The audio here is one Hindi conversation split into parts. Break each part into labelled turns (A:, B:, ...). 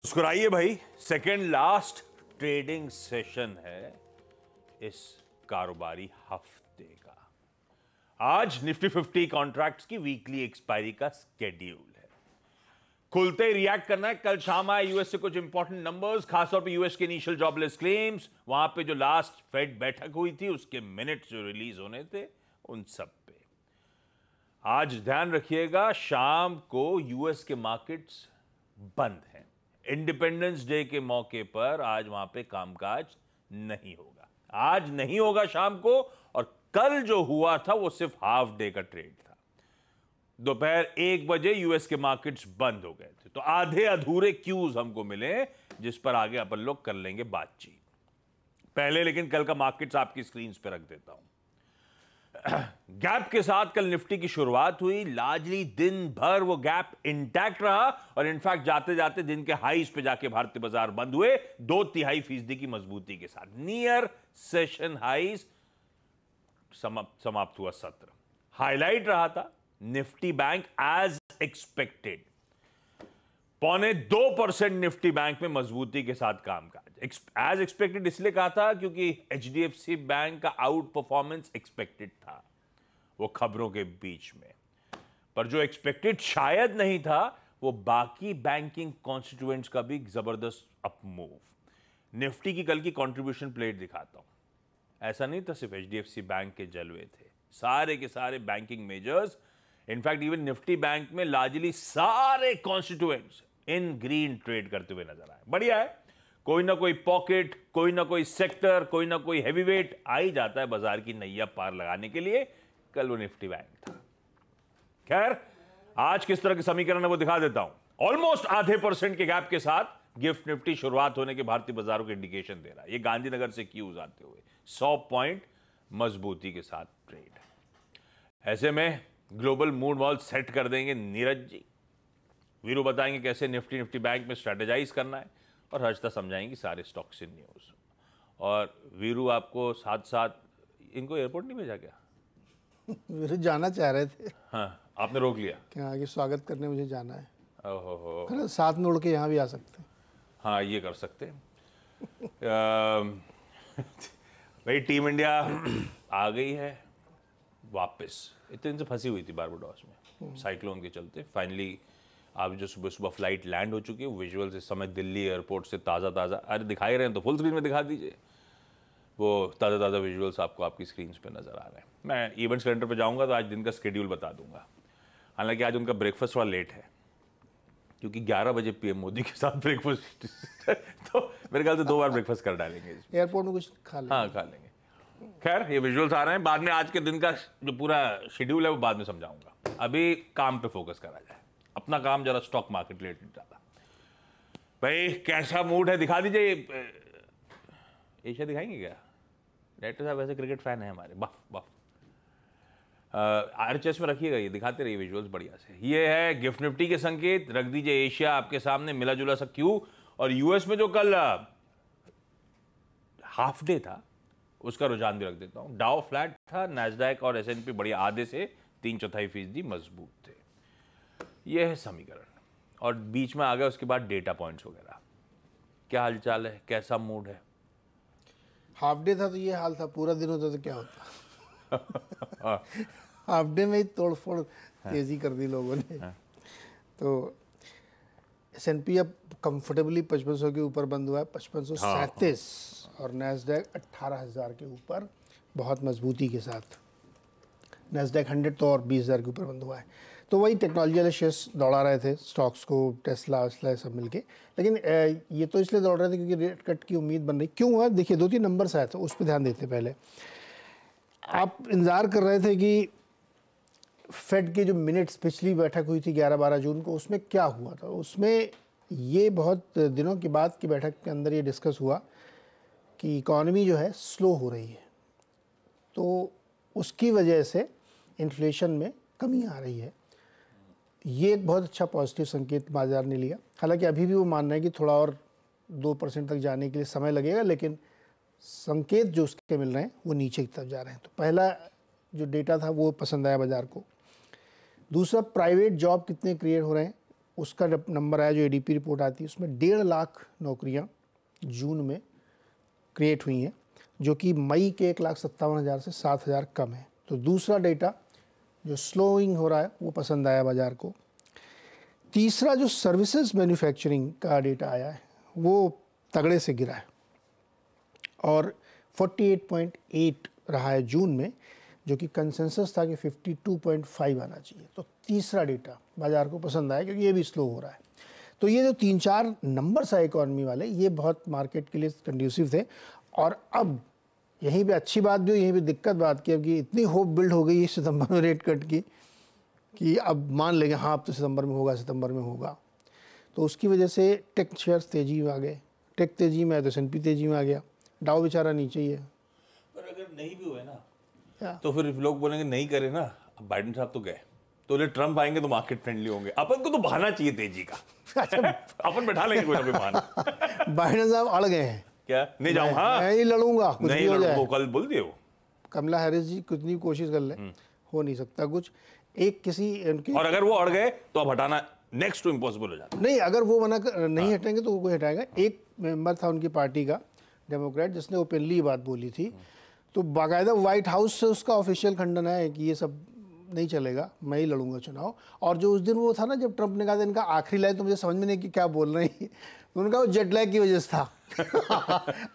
A: मुस्कुराइए भाई, सेकेंड लास्ट ट्रेडिंग सेशन है इस कारोबारी हफ्ते का। आज निफ्टी 50 कॉन्ट्रैक्ट्स की वीकली एक्सपायरी का स्केड्यूल है। खुलते ही रिएक्ट करना है। कल शाम आए यूएस से कुछ इंपॉर्टेंट नंबर्स, खासतौर पे यूएस के इनिशियल जॉबलेस क्लेम्स, वहां पे जो लास्ट फेड बैठक हुई थी उसके मिनट्स जो रिलीज होने थे उन सब पे आज ध्यान रखिएगा। शाम को यूएस के मार्केट्स बंद हैं। इंडिपेंडेंस डे के मौके पर आज वहां पे कामकाज नहीं होगा। आज नहीं होगा शाम को, और कल जो हुआ था वो सिर्फ हाफ डे का ट्रेड था। दोपहर 1 बजे यूएस के मार्केट्स बंद हो गए थे, तो आधे अधूरे क्यूज हमको मिले जिस पर आगे अपन लोग कर लेंगे बातचीत। पहले लेकिन कल का मार्केट्स आपकी स्क्रीन पे रख देता हूं। गैप के साथ कल निफ्टी की शुरुआत हुई। लार्जली दिन भर वो गैप इंटैक्ट रहा और इनफैक्ट जाते जाते दिन के हाईज पे जाके भारतीय बाजार बंद हुए 2.3% की मजबूती के साथ। नियर सेशन हाईज समाप्त हुआ सत्र। हाईलाइट रहा था Nifty Bank as expected. 0.25% Nifty Bank में मजबूती के साथ कामकाज। एज एक्सपेक्टेड इसलिए कहा था क्योंकि एचडीएफसी बैंक का आउट परफॉर्मेंस एक्सपेक्टेड था वो खबरों के बीच में, पर जो एक्सपेक्टेड शायद नहीं था वो बाकी बैंकिंग कॉन्स्टिट्यूएंट्स का भी जबरदस्त अप मूव। निफ्टी की कल की कंट्रीब्यूशन प्लेट दिखाता हूं। ऐसा नहीं था सिर्फ एचडीएफसी बैंक के जलवे थे, सारे के सारे banking measures, in fact even Nifty Bank में लार्जली सारे कॉन्स्टिट्यूएंट्स इन ग्रीन ट्रेड करते हुए नजर आए। बढ़िया है, कोई ना कोई पॉकेट, कोई ना कोई सेक्टर, कोई ना कोई हैवीवेट आ ही जाता है बाजार की नैया पार लगाने के लिए। कल वो निफ्टी बैंक था। खैर, आज किस तरह के समीकरण है वो दिखा देता हूं। ऑलमोस्ट आधे % के गैप के साथ गिफ्ट निफ्टी शुरुआत होने के भारतीय बाजारों को इंडिकेशन दे रहा है। ये गांधीनगर से क्यूज आते हुए 100 पॉइंट मजबूती के साथ ट्रेड। ऐसे में ग्लोबल मूड वॉल सेट कर देंगे नीरज जी। वीरू बताएंगे कैसे निफ्टी बैंक में स्ट्रेटेजाइज करना है, और हर्षता समझाएंगी सारे स्टॉक्स इन न्यूज। और वीरू आपको साथ साथ इनको एयरपोर्ट नहीं भेजा क्या?
B: वीरू जाना चाह रहे थे।
A: हाँ, आपने रोक लिया
B: क्या आगे स्वागत करने मुझे जाना है।
A: ओहो,
B: साथ में उड़ के यहाँ भी आ सकते हैं।
A: हाँ, ये कर सकते हैं। भाई टीम इंडिया आ गई है वापस। इतने दिन से फंसी हुई थी बारबाडोस में साइक्लोन के चलते। फाइनली आप जो सुबह सुबह फ्लाइट लैंड हो चुकी है, विजुअल्स इस समय दिल्ली एयरपोर्ट से ताज़ा ताज़ा, अरे दिखाई रहे हैं तो फुल स्क्रीन में दिखा दीजिए। वो ताज़ा ताज़ा विजुअल्स आपको आपकी स्क्रीन पे नज़र आ रहे हैं। मैं इवेंट कैलेंडर पे जाऊंगा तो आज दिन का स्केड्यूल बता दूंगा। हालांकि आज उनका ब्रेकफास्ट थोड़ा लेट है क्योंकि 11 बजे पीएम मोदी के साथ ब्रेकफास्ट तो मेरे ख्याल से 2 बार ब्रेकफास्ट कर डालेंगे
B: एयरपोर्ट में कुछ खा लेंगे।
A: हाँ, खा लेंगे। खैर, ये विजुअल्स आ रहे हैं, बाद में आज के दिन का जो पूरा शेड्यूल है वो बाद में समझाऊंगा। अभी काम पे फोकस करा जाए, अपना काम जरा स्टॉक मार्केट रिलेटेड ज्यादा। भाई कैसा मूड है दिखा दीजिए। एशिया दिखाएंगे क्या? डायरेक्टर साहब वैसे क्रिकेट फैन है हमारे, बफ बफ। आरएचएस में रखिएगा, ये दिखाते रहिए विजुअल्स बढ़िया से। ये है गिफ्ट निफ्टी के संकेत, रख दीजिए एशिया आपके सामने मिला जुला सा क्यू। और यूएस में जो कल हाफ डे था उसका रुझान भी रख देता हूं। डाउ फ्लैट था, नैस्डैक और एसएनपी बढ़िया आधे से 3/4% मजबूत थे। यह है समीकरण, और बीच में आ गया उसके बाद डेटा पॉइंट्स वगैरह। क्या हालचाल है, कैसा मूड है?
B: हाफ डे था तो ये हाल था, पूरा दिन होता तो क्या होता। हाफ डे में ही तोड़फोड़ तेजी कर दी लोगों ने। तो एसएनपी अब कंफर्टेबली 5500 के ऊपर बंद हुआ है, 5537, और नैस्डैक 18,000 के ऊपर बहुत मजबूती के साथ। नैस्डैक 100 तो और 20,000 के ऊपर बंद हुआ है। तो वही टेक्नोलॉजी वाले शेयर्स दौड़ा रहे थे स्टॉक्स को, टेस्ला वेस्ला सब मिलके। लेकिन ये तो इसलिए दौड़ रहे थे क्योंकि रेट कट की उम्मीद बन रही। क्यों हुआ देखिए, 2-3 नंबर्स आए थे, उस पर ध्यान देते। पहले आप इंतज़ार कर रहे थे कि फेड की जो मिनट्स पिछली बैठक हुई थी 11-12 जून को, उसमें क्या हुआ था। उसमें ये बहुत दिनों के बाद की बैठक के अंदर ये डिस्कस हुआ कि इकॉनमी जो है स्लो हो रही है, तो उसकी वजह से इन्फ्लेशन में कमी आ रही है। ये एक बहुत अच्छा पॉजिटिव संकेत बाजार ने लिया। हालांकि अभी भी वो मान रहे हैं कि थोड़ा और 2% तक जाने के लिए समय लगेगा, लेकिन संकेत जो उसके मिल रहे हैं वो नीचे की तरफ जा रहे हैं। तो पहला जो डेटा था वो पसंद आया बाजार को। दूसरा, प्राइवेट जॉब कितने क्रिएट हो रहे हैं उसका नंबर आया जो एडीपी रिपोर्ट आती है, उसमें 1.5 लाख नौकरियां जून में क्रिएट हुई हैं, जो कि मई के 1,57,000 से 7,000 कम है। तो दूसरा डेटा जो स्लोइंग हो रहा है वो पसंद आया बाज़ार को। तीसरा जो सर्विसेज मैन्युफैक्चरिंग का डेटा आया है वो तगड़े से गिरा है और 48.8 रहा है जून में, जो कि कंसेंसस था कि 52.5 आना चाहिए। तो तीसरा डेटा बाज़ार को पसंद आया क्योंकि ये भी स्लो हो रहा है। तो ये जो 3-4 नंबर्स आए इकॉनमी वाले, ये बहुत मार्केट के लिए कंड्यूसिव थे। और अब यहीं पे अच्छी बात भी, यहीं पे दिक्कत बात की, अब कि इतनी होप बिल्ड हो गई है सितंबर में रेट कट की कि अब मान लेंगे हाँ अब तो सितंबर में होगा, सितंबर में होगा। तो उसकी वजह से टेक शेयर्स तेजी में आ गए। टेक तेजी में आया तो S&P तेजी में आ गया, डाउ बेचारा नीचे ही है।
A: पर अगर नहीं भी हुए ना तो फिर लोग बोलेंगे नहीं करे ना, अब बाइडेन साहब तो गए, तो ट्रम्प आएंगे तो मार्केट फ्रेंडली होंगे। अपन को तो बहाना चाहिए तेजी का। अपन बैठा लेंगे कोई ना कोई बहाना।
B: बाइडेन साहब अड़ गए हैं क्या? नहीं जाऊँ, हाँ मैं ही लड़ूंगा, कुछ नहीं हो जाए। वो
A: कल बोल दिए, वो
B: कमला हैरिस जी कितनी कोशिश कर ले, हो नहीं सकता कुछ। एक किसी उनके,
A: और अगर वो अड़ गए तो अब हटाना नेक्स्ट टू इम्पॉसिबल हो जाता।
B: नहीं, अगर वो नहीं हटेंगे तो वो कोई हटाएगा। एक मेंबर था उनकी पार्टी का, डेमोक्रेट, जिसने ओपनली बात बोली थी, तो बाकायदा व्हाइट हाउस से उसका ऑफिशियल खंडन है कि ये सब नहीं चलेगा, मैं ही लड़ूंगा चुनाव। और जो उस दिन वो था ना जब ट्रंप ने कहा था इनका आखिरी लाइन तो मुझे समझ में नहीं कि क्या बोल रहे हैं, तो उनका वो जेट लैग की वजह से था।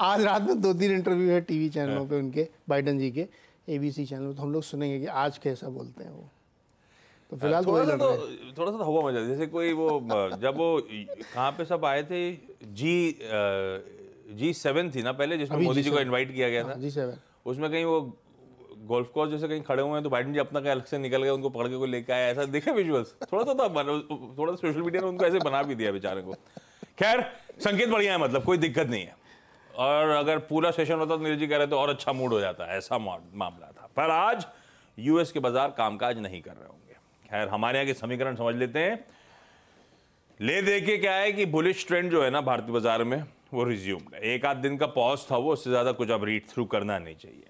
B: आज रात में 2-3 इंटरव्यू है टीवी चैनलों पे उनके, बाइडेन जी के ABC चैनल में, तो हम लोग सुनेंगे कि आज कैसा बोलते हैं वो। तो फिलहाल
A: थोड़ा सा तो हुआ मजा, जैसे कोई वो जब वो कहाँ पे सब आए थे, G7 थी ना पहले, जिसमें मोदी जी को इनवाइट किया गया था।
B: G7
A: उसमें कहीं वो गोल्फ कोर्स जैसे कहीं खड़े हुए हैं, तो बाइडेन जी अपना कहीं अलग से निकल गए, उनको पकड़ के कोई लेके आया, ऐसा दिखे विजुअल्स। थोड़ा सा सोशल मीडिया ने उनको ऐसे बना भी दिया बेचारे को। खैर, संकेत बढ़िया है, मतलब कोई दिक्कत नहीं है। और अगर पूरा सेशन होता तो नीरज जी कह रहे तो और अच्छा मूड हो जाता है, ऐसा मामला था। पर आज यूएस के बाजार कामकाज नहीं कर रहे होंगे। खैर, हमारे यहाँ के समीकरण समझ लेते हैं। ले दे के क्या है कि बुलिश ट्रेंड जो है ना भारतीय बाजार में वो रिज्यूम्ड है। एक आध दिन का पॉज था वो, उससे ज्यादा कुछ अब रीड थ्रू करना नहीं चाहिए।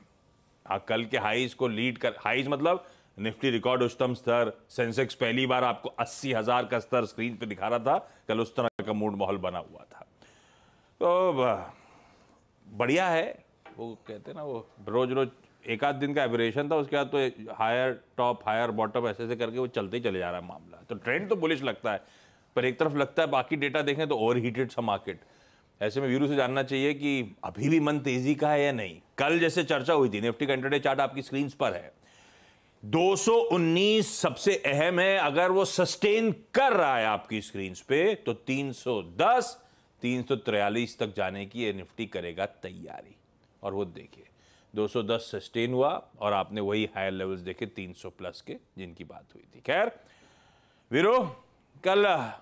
A: हाँ, कल के हाईज को लीड कर, हाईज मतलब निफ्टी रिकॉर्ड उच्चतम स्तर, सेंसेक्स पहली बार आपको 80,000 का स्तर स्क्रीन पे दिखा रहा था, कल उस तरह का मूड माहौल बना हुआ था। तो बढ़िया है। वो कहते हैं ना, वो रोज रोज एक आध दिन का एवरेशन था, उसके बाद तो हायर टॉप हायर बॉटम ऐसे करके वो चलते ही चले जा रहा है मामला। तो ट्रेंड तो बुलिश लगता है, पर एक तरफ लगता है बाकी डेटा देखें तो ओवर हीटेड सा मार्केट। ऐसे में वीरू से जानना चाहिए कि अभी भी मन तेजी का है या नहीं। कल जैसे चर्चा हुई थी, निफ्टी का इंट्राडे चार्ट आपकी स्क्रीन पर है, 219 सबसे अहम है। अगर वो सस्टेन कर रहा है आपकी स्क्रीन पे तो 310 343 तक जाने की ये निफ्टी करेगा तैयारी। और वो देखिए 210 सस्टेन हुआ और आपने वही हायर लेवल्स देखे 300 प्लस के जिनकी बात हुई थी। खैर वीरो, कल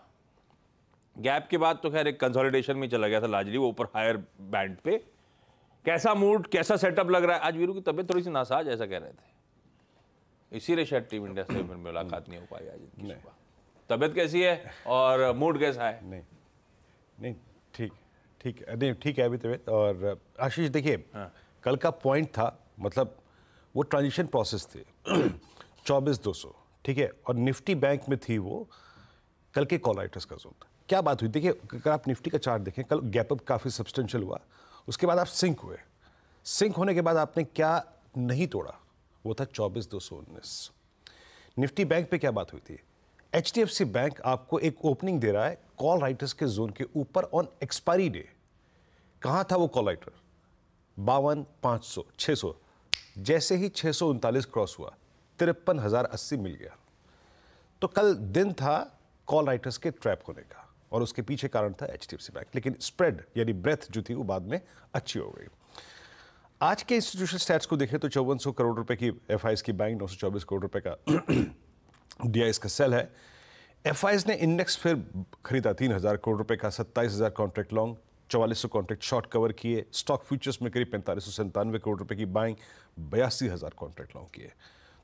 A: गैप के बाद तो खैर एक कंसोलिडेशन में चला गया था लार्जली, वो ऊपर हायर बैंड पे। कैसा मूड, कैसा सेटअप लग रहा है? आज वीरू की तबीयत थोड़ी सी नासाज ऐसा कह रहे थे, इसीलिए शायद टीम इंडिया से मुलाकात नहीं हो पाई आज इनकी सुबह। तबीयत कैसी है और मूड कैसा है?
C: नहीं ठीक है अभी तबीयत। और आशीष देखिए, कल का पॉइंट था, मतलब वो ट्रांजिशन प्रोसेस थे 24,200, ठीक है, और निफ्टी बैंक में थी वो कल के कॉल राइटर्स का जोन। क्या बात हुई देखिए, अगर आप निफ्टी का चार्ट देखें, कल गैप अप काफ़ी सब्सटेंशियल हुआ, उसके बाद आप सिंक हुए। सिंक होने के बाद आपने क्या नहीं तोड़ा, वो था 24,219। निफ्टी बैंक पे क्या बात हुई थी? HDFC बैंक आपको एक ओपनिंग दे रहा है कॉल राइटर्स के जोन के ऊपर ऑन एक्सपायरी डे। कहां था वो कॉल राइटर? 52,500 600। जैसे ही 639 क्रॉस हुआ, 53,080 मिल गया। तो कल दिन था कॉल राइटर्स के ट्रैप होने का, और उसके पीछे कारण था HDFC बैंक। लेकिन स्प्रेड यानी ब्रेथ जो थी वो बाद में अच्छी हो गई। आज के इंस्टीट्यूशनल स्टैट्स को देखें तो 5400 करोड़ रुपए की FIs की बाइंग, 924 करोड़ रुपए का DIs का सेल है। FIs ने इंडेक्स फिर खरीदा 3,000 करोड़ रुपए का, 27,000 contract long, 4400 contract short cover किए। स्टॉक फ्यूचर्स में करीब 4597 करोड़ रुपए की बाइंग, 82,000 कॉन्ट्रैक्ट लॉन्ग किए।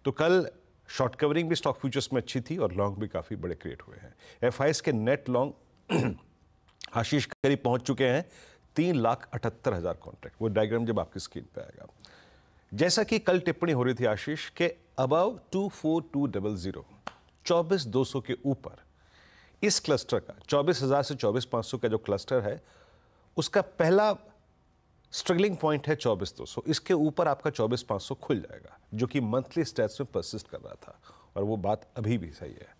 C: तो कल शॉर्ट कवरिंग भी स्टॉक फ्यूचर्स में अच्छी थी और लॉन्ग भी काफ़ी बड़े क्रिएट हुए हैं। FIs के नेट लॉन्ग आशीष करीब पहुंच चुके हैं 3,78,000 कॉन्ट्रैक्ट। वो डायग्राम जब आपकी स्क्रीन पे आएगा, जैसा कि कल टिप्पणी हो रही थी आशीष के अबव 24200, 24,200 के ऊपर इस क्लस्टर का 24,000 से 24,500 का जो क्लस्टर है उसका पहला स्ट्रगलिंग पॉइंट है 24,200। इसके ऊपर आपका 24,500 खुल जाएगा, जो कि मंथली स्टैट्स में परसिस्ट कर रहा था, और वो बात अभी भी सही है।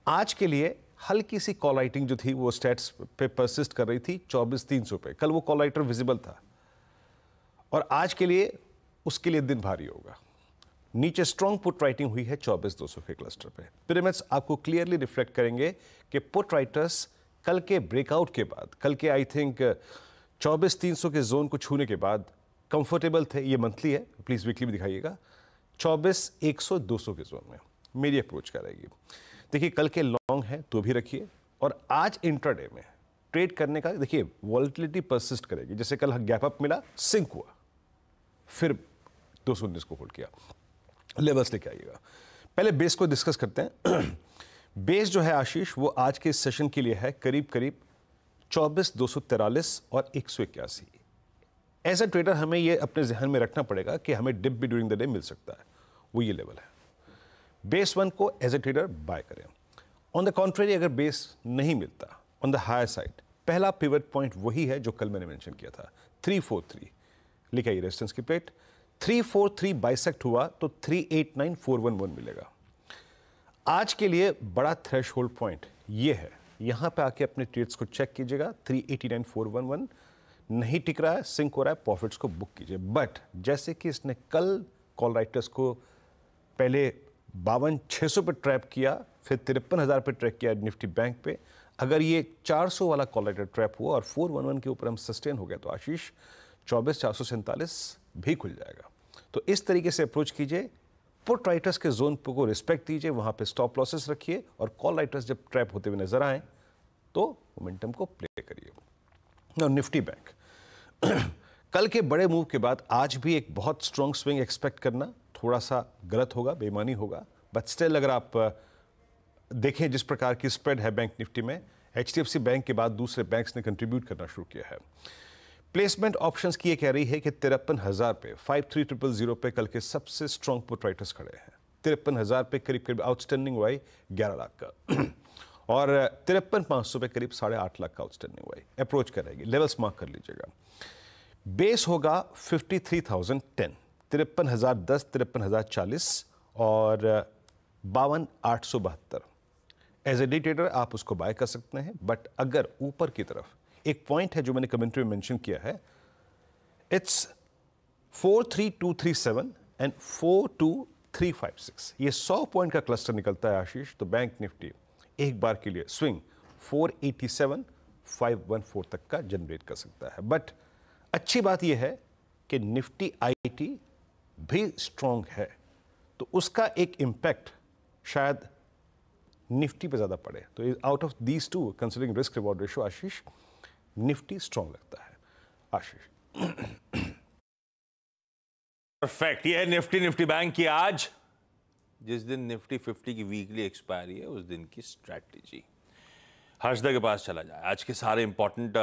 C: आज के लिए हल्की सी कॉल राइटिंग जो थी वो स्टैट्स पे परसिस्ट कर रही थी 24,300 पे। कल वो कॉल राइटर विजिबल था, और आज के लिए उसके लिए दिन भारी होगा। नीचे स्ट्रॉन्ग पुट राइटिंग हुई है 24,200 के क्लस्टर पे। पिरामिड्स आपको क्लियरली रिफ्लेक्ट करेंगे कि पुट राइटर्स कल के ब्रेकआउट के बाद, कल के आई थिंक 24,300 के जोन को छूने के बाद कंफर्टेबल थे। ये मंथली है, प्लीज वीकली भी दिखाइएगा। 24,100 200 के जोन में मेरी अप्रोच क्या रहेगी। देखिए कल के लॉन्ग है तो भी रखिए, और आज इंट्राडे में ट्रेड करने का देखिए वॉलेटिलिटी परसिस्ट करेगी। जैसे कल गैप अप मिला, सिंक हुआ, फिर 219 को होल्ड किया, लेवल्स लेके आइएगा। पहले बेस को डिस्कस करते हैं। बेस जो है आशीष, वो आज के सेशन के लिए है करीब करीब 24,243 और 181। एज ए ट्रेडर हमें ये अपने जहन में रखना पड़ेगा कि हमें डिप भी ड्यूरिंग द डे मिल सकता है, वो ये लेवल है। बेस 1 को एज ए ट्रेडर बाय करें। ऑन द कॉन्ट्रेरी अगर बेस नहीं मिलता ऑन द हायर साइड, पहला पिवट पॉइंट वही है जो कल मैंने मेंशन किया था, 343 लिखा है रेजिस्टेंस की प्लेट। 343 बाइसेक्ट हुआ तो 389,411 मिलेगा। आज के लिए बड़ा थ्रेशहोल्ड पॉइंट ये है, यहां पे आके अपने ट्रेड्स को चेक कीजिएगा। 389,411 नहीं टिक रहा है, सिंक हो रहा है, प्रॉफिट्स को बुक कीजिए। बट जैसे कि इसने कल कॉल राइटर्स को पहले 52,600 पे ट्रैप किया, फिर 53,000 पे ट्रैप किया निफ्टी बैंक पे, अगर ये 400 वाला कॉल राइटर ट्रैप हुआ और 411 के ऊपर हम सस्टेन हो गए तो आशीष 24,447 भी खुल जाएगा। तो इस तरीके से अप्रोच कीजिए। पुट राइटर्स के जोन को रिस्पेक्ट दीजिए, वहां पे स्टॉप लॉसेस रखिए, और कॉल राइटर्स जब ट्रैप होते हुए नजर आए तो मोमेंटम को प्ले करिए। नाउ निफ्टी बैंक कल के बड़े मूव के बाद आज भी एक बहुत स्ट्रॉन्ग स्विंग एक्सपेक्ट करना थोड़ा सा गलत होगा, बेईमानी होगा। बट स्टिल अगर आप देखें जिस प्रकार की स्प्रेड है बैंक निफ्टी में, HDFC बैंक के बाद दूसरे बैंक्स ने कंट्रीब्यूट करना शुरू किया है। प्लेसमेंट ऑप्शंस की ये कह रही है कि 53,000 पे 53,000 पे कल के सबसे स्ट्रॉन्ग पुट राइटर्स खड़े हैं। 53,000 पे करीब करीब आउटस्टैंडिंग हुआ 11 लाख का और 53,500 पे करीब 8.5 लाख का आउटस्टैंडिंग हुआ। अप्रोच करेगी, लेवल्स मार्क कर लीजिएगा। बेस होगा 53,010, 53,010, 53,040 और 52,872। एज ए डे ट्रेडर आप उसको बाय कर सकते हैं। बट अगर ऊपर की तरफ एक पॉइंट है जो मैंने कमेंट्री में मेंशन किया है, इट्स 43237 एंड 42356। ये 100 पॉइंट का क्लस्टर निकलता है आशीष, तो बैंक निफ्टी एक बार के लिए स्विंग 487,514 तक का जनरेट कर सकता है। बट अच्छी बात यह है कि निफ्टी IT भी स्ट्रॉन्ग है, तो उसका एक इम्पैक्ट शायद निफ्टी पे ज्यादा पड़े। तो out of these two considering risk reward ratio Ashish Nifty strong लगता है आशीष।
A: परफेक्ट। ये है निफ्टी बैंक की आज, जिस दिन निफ्टी 50 की वीकली एक्सपायरी है उस दिन की स्ट्रैटेजी। हर्षदा के पास चला जाए आज के सारे इंपॉर्टेंट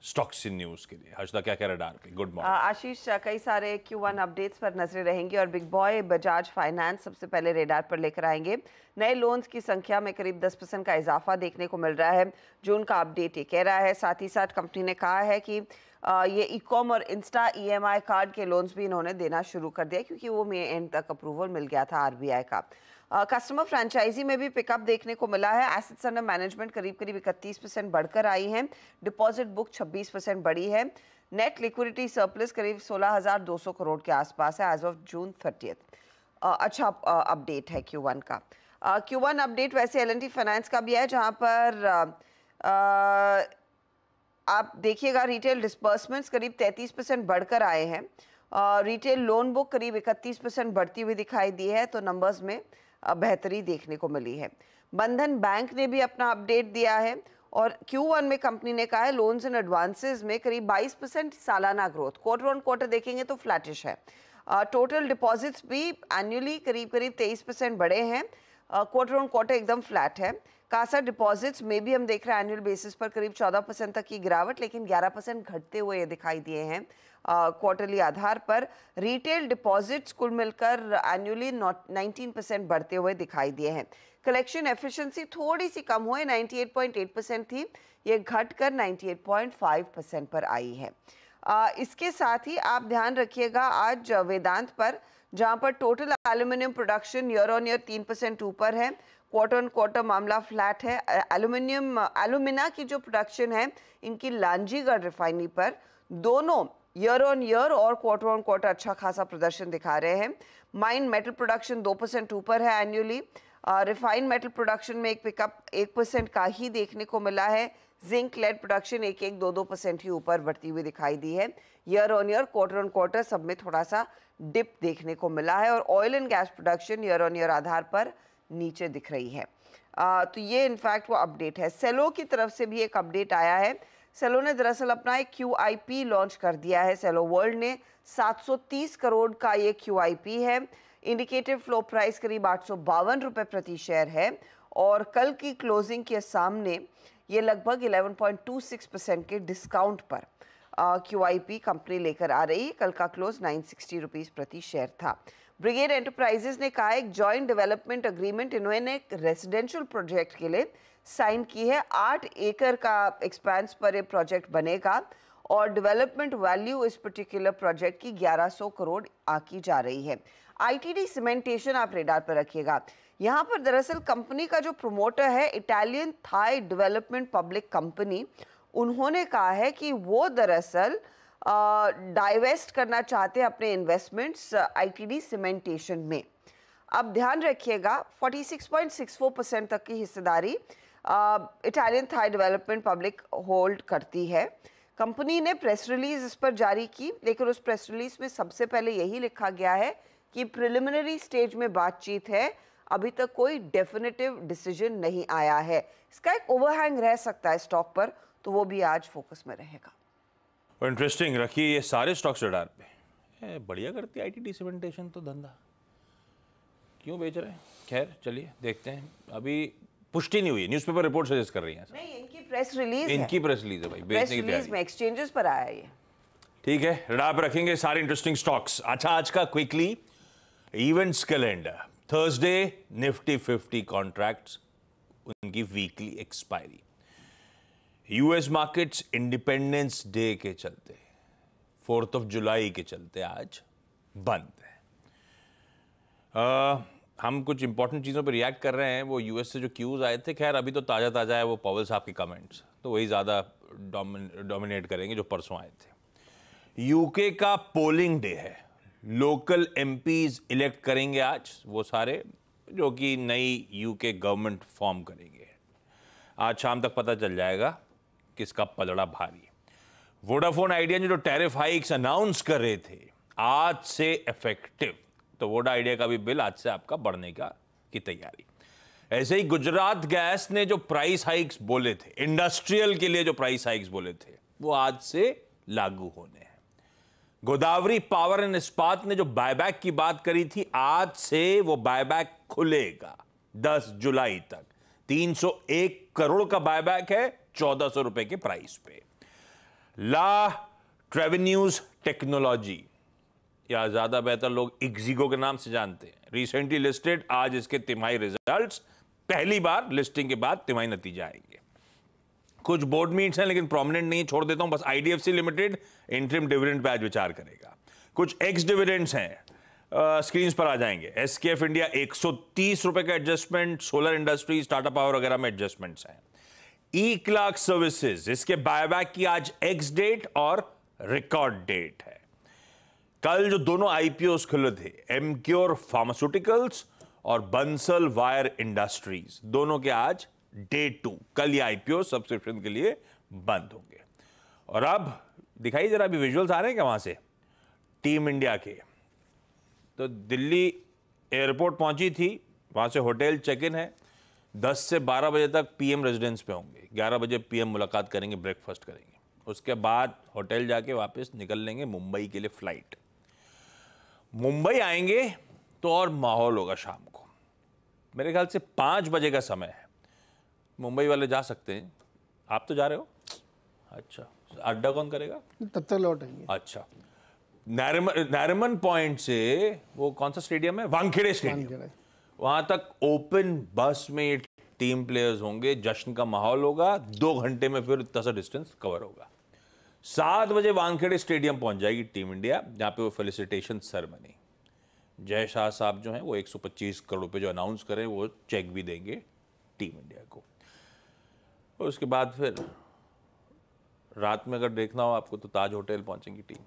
A: स्टॉक्स इन न्यूज के लिए। हर्षदा क्या कह रडार पे? गुड मॉर्निंग
D: आशीष। कई सारे Q1 अपडेट्स पर नजरें रहेंगी और बिग बॉय बजाज फाइनेंस सबसे पहले रेडार पर लेकर आएंगे। नए लोन्स की संख्या में करीब 10% का इजाफा देखने को मिल रहा है, जून का अपडेट ये कह रहा है। साथ ही साथ कंपनी ने कहा है कि ये ई-कॉम और इंस्टा EMI कार्ड के लोन्स भी इन्होंने देना शुरू कर दिया, क्योंकि वो मई एंड तक अप्रूवल मिल गया था RBI का। कस्टमर फ्रेंचाइजी में भी पिकअप देखने को मिला है। एसेट्स अंडर मैनेजमेंट करीब करीब 31% बढ़कर आई हैं। डिपॉजिट बुक 26% बढ़ी है। नेट लिक्विडिटी सरप्लस करीब 16,200 करोड़ के आसपास है एज ऑफ जून 30। अच्छा अपडेट है Q1 का। Q1 अपडेट वैसे L&T फाइनेंस का भी है, जहां पर आप देखिएगा रिटेल डिस्बर्समेंट्स करीब 33% बढ़कर आए हैं। रिटेल लोन बुक करीब 31% बढ़ती हुई दिखाई दी है, तो नंबर्स में बेहतरी देखने को मिली है। बंधन बैंक ने भी अपना अपडेट दिया है और Q1 में कंपनी ने कहा है लोन्स एंड एडवांसेस में करीब 22% सालाना ग्रोथ। क्वार्टर ऑन क्वार्टर देखेंगे तो फ्लैटिश है। टोटल डिपॉजिट्स भी एनुअली करीब करीब 23% बढ़े हैं। क्वार्टर ऑन क्वार्टर एकदम फ्लैट है। कासा डिपॉजिट्स में भी हम देख रहे हैं एनुअल बेसिस पर करीब 14% तक की गिरावट, लेकिन 11% घटते हुए दिखाई दिए हैं क्वार्टरली आधार पर। रिटेल डिपॉजिट्स कुल मिलकर एनुअली 19% बढ़ते हुए दिखाई दिए हैं। कलेक्शन एफिशिएंसी थोड़ी सी कम हुई, 98.8% थी, ये घटकर 98.5% पर आई है। इसके साथ ही आप ध्यान रखिएगा आज वेदांत पर, जहां पर total aluminium production year on year 3% ऊपर है, क्वार्टर ऑन क्वार्टर मामला फ्लैट है। एल्यूमिना की जो प्रोडक्शन है इनकी लांजीगढ़ रिफाइनरी पर, दोनों ईयर ऑन ईयर और क्वार्टर ऑन क्वार्टर अच्छा खासा प्रदर्शन दिखा रहे हैं। माइन मेटल प्रोडक्शन 2% ऊपर है एनुअली। रिफाइंड मेटल प्रोडक्शन में एक पिकअप 1% का ही देखने को मिला है। जिंक लेड प्रोडक्शन 1-2% ही ऊपर बढ़ती हुई दिखाई दी है। Year on year quarter on quarter सब में थोड़ा सा डिप देखने को मिला है, और oil and gas production year on year आधार पर नीचे दिख रही है। तो ये इनफैक्ट वो अपडेट है। सेलो की तरफ से भी एक अपडेट आया है। सेलो ने दरअसल अपना एक QIP लॉन्च कर दिया है। सेलो वर्ल्ड ने 730 करोड़ का ये QIP है। इंडिकेटिव फ्लो प्राइस करीब 852 रुपये प्रति शेयर है, और कल की क्लोजिंग के सामने ये लगभग 11.26% के डिस्काउंट पर QIP कंपनी लेकर आ रही है। कल का क्लोज 960 रुपीज़ प्रति शेयर था। ब्रिगेड एंटरप्राइजेस ने कहा एक जॉइंट डेवलपमेंट अग्रीमेंट इन्होंने एक रेजिडेंशियल प्रोजेक्ट के लिए साइन की है। 8 एकड़ का एक्सपेंस पर ये प्रोजेक्ट बनेगा, और डेवलपमेंट वैल्यू इस पर्टिकुलर प्रोजेक्ट की 1100 करोड़ आकी जा रही है। ITD सीमेंटेशन आप रेडार पर रखिएगा। यहाँ पर दरअसल कंपनी का जो प्रमोटर है Italian Thai Development Public Company, उन्होंने कहा है कि वो दरअसल डाइवेस्ट करना चाहते हैं अपने इन्वेस्टमेंट्स ITD सीमेंटेशन में। अब ध्यान रखिएगा 46.64% तक की हिस्सेदारी Italian Thai Development Public hold करती है। कंपनी ने प्रेस रिलीज इस पर जारी की, लेकिन उस प्रेस रिलीज में सबसे पहले यही लिखा गया है कि प्रिलिमिनरी स्टेज में बातचीत है, अभी तक कोई डेफिनेटिव डिसीजन नहीं आया है। इसका एक ओवरहैंग रह सकता है स्टॉक पर, तो वो भी आज फोकस में रहेगा।
A: इंटरेस्टिंग, रखिए ये सारे स्टॉक्स रडार पे। बढ़िया करती है ITD सीमेंटेशन तो धंधा, क्यों बेच रहे हैं? खैर चलिए देखते हैं, अभी पुष्टि नहीं हुई, न्यूज़पेपर रिपोर्ट सजेस्ट कर रही हैं।
D: नहीं, इनकी प्रेस रिलीज
A: इनकी प्रेस रिलीज है भाई, बेचने की तैयारी
D: में एक्सचेंजेस पर आया ये।
A: ठीक है, रडार पर रखेंगे सारे इंटरेस्टिंग स्टॉक्स। अच्छा, आज का quickly events calendar. Thursday Nifty 50 contracts, उनकी weekly expiry. US markets independence day के चलते 4 जुलाई के चलते आज बंद है। हम कुछ इंपॉर्टेंट चीज़ों पर रिएक्ट कर रहे हैं। वो US से जो क्यूज आए थे, खैर अभी तो ताज़ा ताज़ा है, वो पॉवेल साहब के कमेंट्स, तो वही ज़्यादा डोमिनेट करेंगे जो परसों आए थे। UK का पोलिंग डे है, लोकल MPs इलेक्ट करेंगे आज वो सारे जो कि नई UK गवर्नमेंट फॉर्म करेंगे। आज शाम तक पता चल जाएगा किसका पलड़ा भारी। वोडाफोन आइडिया ने जो टैरिफ हाइक्स अनाउंस कर रहे थे आज से इफेक्टिव, तो वोडा आइडिया का भी बिल आज से आपका बढ़ने की तैयारी। ऐसे ही गुजरात गैस ने जो प्राइस हाइक्स बोले थे, इंडस्ट्रियल के लिए जो प्राइस हाइक्स बोले थे, वो आज से लागू होने हैं। गोदावरी पावर एंड इस्पात ने जो बायबैक की बात करी थी, आज से वो बायबैक खुलेगा 10 जुलाई तक। 301 करोड़ का बायबैक है 1400 रुपए के प्राइस पे। ला ट्रेवेन्यूज टेक्नोलॉजी, या ज्यादा बेहतर लोग इग्जिगो के नाम से जानते हैं, रिसेंटली लिस्टेड। आज इसके तिमाही रिजल्ट्स, पहली बार लिस्टिंग के बाद तिमाही नतीजे आएंगे। कुछ बोर्ड मीट्स हैं लेकिन प्रोमिनेंट नहीं, छोड़ देता हूं बस। IDFC limited interim dividend pay आज विचार करेगा। कुछ एक्स डिविडेंड्स हैं, स्क्रीन पर आ जाएंगे। SKF इंडिया 130 रुपए का adjustment, solar industries, Tata power वगैरह में एडजस्टमेंट्स हैं। E-क्लार्क सर्विसेज, इसके बायबैक की आज एक्स डेट और रिकॉर्ड डेट है। कल जो दोनों IPOs खुले थे, एमक्योर फार्मास्यूटिकल्स और बंसल वायर इंडस्ट्रीज, दोनों के आज डे 2, कल ये IPO सब्सक्रिप्शन के लिए बंद होंगे। और अब दिखाइए जरा, अभी विजुअल्स आ रहे हैं क्या वहां से टीम इंडिया के? तो दिल्ली एयरपोर्ट पहुंची थी, वहां से होटल चेक इन है। 10 से 12 बजे तक PM रेजिडेंस पे होंगे, 11 बजे PM मुलाकात करेंगे, ब्रेकफास्ट करेंगे, उसके बाद होटल जाके वापस निकल लेंगे मुंबई के लिए फ्लाइट। मुंबई आएंगे तो और माहौल होगा शाम को, मेरे ख्याल से 5 बजे का समय है। मुंबई वाले जा सकते हैं, आप तो जा रहे हो? अच्छा, अड्डा कौन करेगा?
B: तब तक लौट आएंगे।
A: अच्छा, नारिमन पॉइंट से वो कौन सा स्टेडियम है? वानखेड़े स्टेडियम, वहां तक ओपन बस में ये टीम प्लेयर्स होंगे, जश्न का माहौल होगा, 2 घंटे में फिर इतना सा डिस्टेंस कवर होगा। 7 बजे वानखेड़े स्टेडियम पहुंच जाएगी टीम इंडिया, जहां पे वो फेलिसिटेशन सेरेमनी, जय शाह साहब जो हैं वो 125 करोड़ रुपए जो अनाउंस करें वो चेक भी देंगे टीम इंडिया को। और उसके बाद फिर रात में अगर देखना हो आपको तो ताज होटल पहुंचेंगी टीम,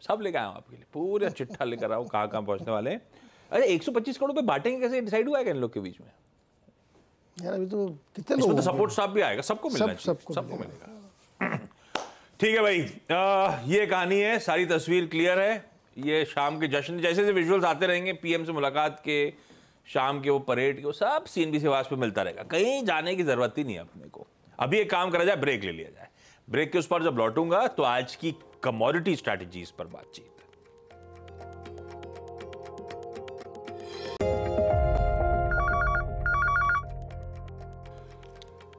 A: सब लेकर आया हूं आपके लिए, पूरा चिट्ठा लेकर आओ कहाँ कहाँ पहुंचने वाले हैं। अरे 125 करोड़ रुपए बांटेंगे कैसे, डिसाइड हुआ है इन लोग के बीच में?
B: यार अभी तो कितने
A: इसमें
B: लोग
A: तो सपोर्ट स्टाफ भी आएगा, सबको मिलना चाहिए, सबको मिलेगा। ठीक है भाई, ये कहानी है, सारी तस्वीर क्लियर है। ये शाम के जश्न जैसे जैसे विजुअल्स आते रहेंगे, पीएम से मुलाकात के, शाम के वो परेड के, वो सब सीएनबी से आवाज पे मिलता रहेगा, कहीं जाने की जरूरत ही नहीं है अपने को। अभी एक काम करा जाए, ब्रेक ले लिया जाए, ब्रेक के उस पर जब लौटूंगा तो आज की कमोडिटी स्ट्रैटेजीज पर बातचीत।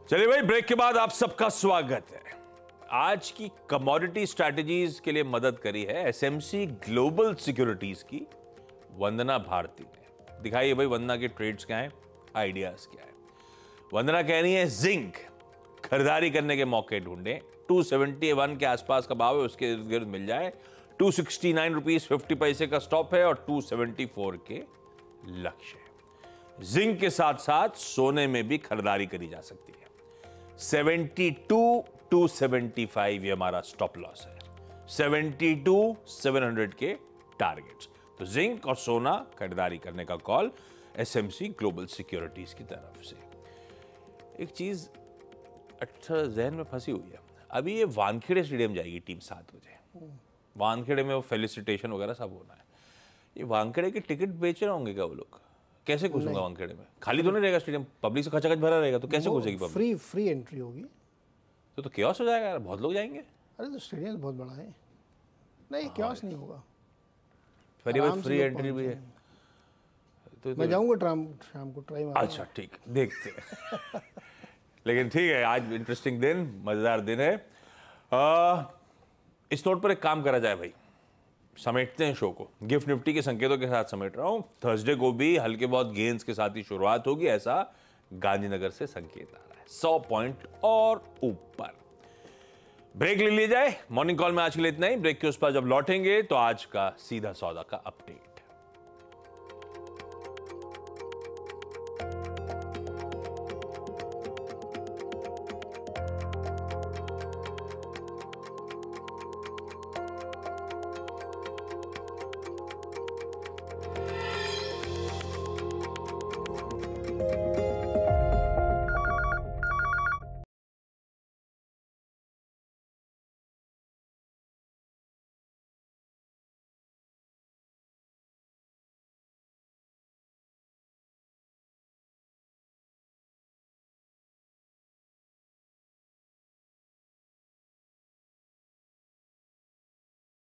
A: चलिए भाई, ब्रेक के बाद आप सबका स्वागत है। आज की कमोडिटी स्ट्रैटेजीज के लिए मदद करी है एसएमसी ग्लोबल सिक्योरिटीज की वंदना भारती ने। दिखाइए भाई वंदना के ट्रेड्स क्या हैं, आइडियाज क्या है। वंदना कह रही है जिंक खरीदारी करने के मौके ढूंढें, 271 के आसपास का भाव है, उसके इर्द गिर्द मिल जाए। 269 रुपीज 50 पैसे का स्टॉप है और 274 के लक्ष्य है। जिंक के साथ साथ सोने में भी खरीदारी करी जा सकती है। 72 275 ये हमारा स्टॉप लॉस है, 72 700 के टारगेट्स। तो जिंक और सोना खरीदारी करने का कॉल एसएमसी ग्लोबल सिक्योरिटीज की तरफ से। एक चीज अच्छा जहन में फंसी हुई है, अभी ये वानखेड़े स्टेडियम जाएगी टीम 7 बजे, वानखेड़े में वो फेलिसिटेशन वगैरह सब होना है। ये वानखेड़े के टिकट बेच रहे होंगे क्या वो लोग? कैसे घुसूंगा वानखेड़े में? खाली तो नहीं रहेगा स्टेडियम, पब्लिक से खचाखच भरा रहेगा, तो कैसे घुसेगी पब्लिक?
B: फ्री एंट्री होगी
A: तो केओस हो जाएगा यार, बहुत लोग जाएंगे।
B: अरे तो स्टेडियम बहुत बड़ा है, नहीं केओस नहीं होगा,
A: फ्री एंट्री भी है। तो
B: मैं जाऊंगा शाम को ट्राई मारूंगा।
A: अच्छा ठीक, देखते हैं। लेकिन ठीक है, आज इंटरेस्टिंग दिन, मजेदार दिन है। इस नोट पर एक काम करा जाए भाई, समेटते हैं शो को, गिफ्ट निफ्टी के संकेतों के साथ समेट रहा हूं। थर्सडे को भी हल्के बहुत गेंस के साथ ही शुरुआत होगी, ऐसा गांधीनगर से संकेत आ रहा है, 100 पॉइंट और ऊपर। ब्रेक ले लिया जाए, मॉर्निंग कॉल में आज के लिए इतना ही। ब्रेक के उस पर जब लौटेंगे तो आज का सीधा सौदा का अपडेट।